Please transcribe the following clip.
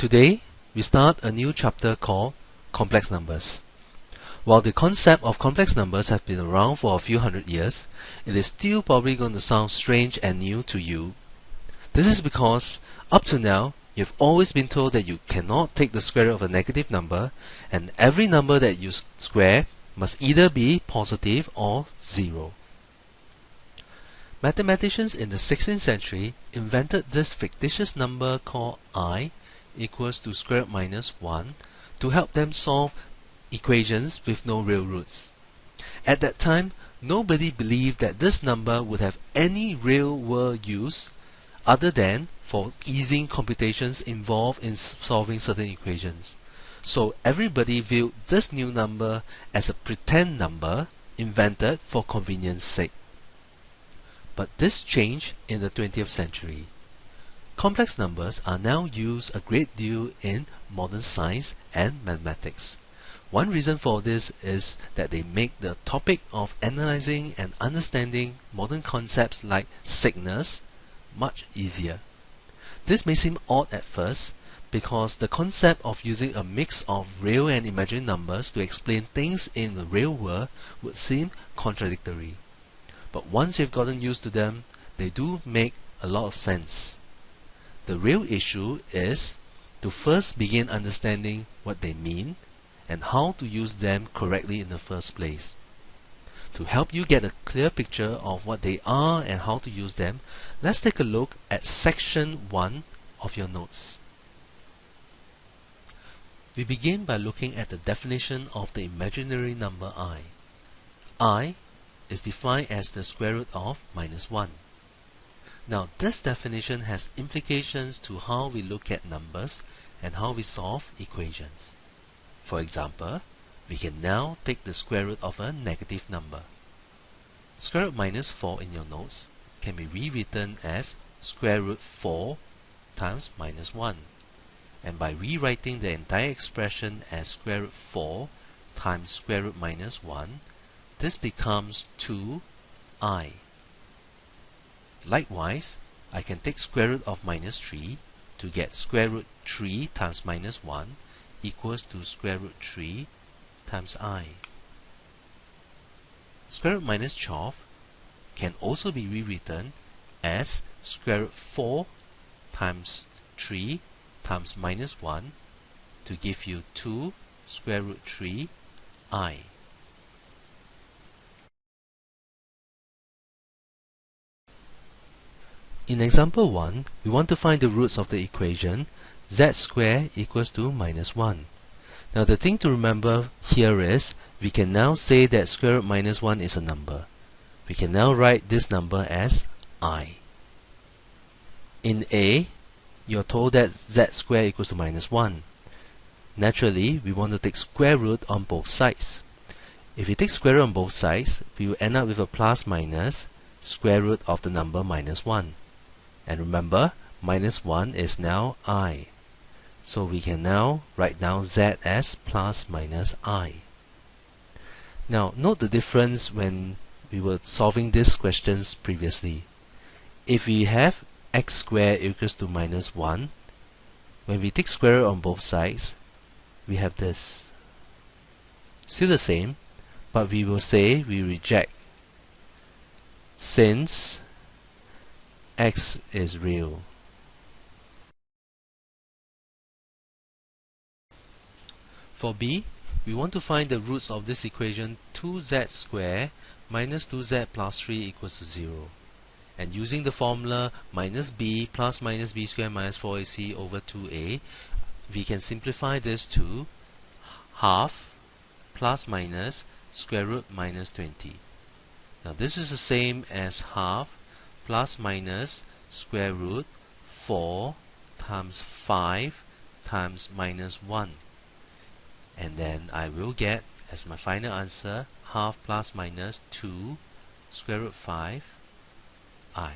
Today, we start a new chapter called Complex Numbers. While the concept of complex numbers have been around for a few hundred years, it is still probably going to sound strange and new to you. This is because, up to now, you've always been told that you cannot take the square root of a negative number, and every number that you square must either be positive or zero. Mathematicians in the 16th century invented this fictitious number called I equals to square root minus 1 to help them solve equations with no real roots. At that time, nobody believed that this number would have any real-world use other than for easing computations involved in solving certain equations. So everybody viewed this new number as a pretend number invented for convenience sake. But this changed in the 20th century. Complex numbers are now used a great deal in modern science and mathematics. One reason for this is that they make the topic of analyzing and understanding modern concepts like signals much easier. This may seem odd at first because the concept of using a mix of real and imaginary numbers to explain things in the real world would seem contradictory. But once you've gotten used to them, they do make a lot of sense. The real issue is to first begin understanding what they mean and how to use them correctly in the first place. To help you get a clear picture of what they are and how to use them, let's take a look at section 1 of your notes. We begin by looking at the definition of the imaginary number I. I is defined as the square root of minus 1. Now this definition has implications to how we look at numbers and how we solve equations. For example, we can now take the square root of a negative number. Square root minus 4 in your notes can be rewritten as square root 4 times minus 1. And by rewriting the entire expression as square root 4 times square root minus 1, this becomes 2i. Likewise, I can take square root of minus 3 to get square root 3 times minus 1 equals to square root 3 times I. Square root minus 12 can also be rewritten as square root 4 times 3 times minus 1 to give you 2 square root 3 I. In example 1, we want to find the roots of the equation z squared equals to minus 1. Now the thing to remember here is, we can now say that square root minus 1 is a number. We can now write this number as I. In A, you are told that z squared equals to minus 1. Naturally, we want to take square root on both sides. If we take square root on both sides, we will end up with a plus minus square root of the number minus 1. And remember, minus 1 is now I. So we can now write down z as plus minus I. Now note the difference when we were solving these questions previously. If we have x squared equals to minus 1, when we take square root on both sides, we have this. Still the same, but we will say we reject since x is real. For b, we want to find the roots of this equation 2z squared minus 2z plus 3 equals to 0. And using the formula minus b plus minus b squared minus 4ac over 2a, we can simplify this to half plus minus square root minus 20. Now this is the same as half plus minus square root 4 times 5 times minus 1. And then I will get, as my final answer, half plus minus 2 square root 5 I.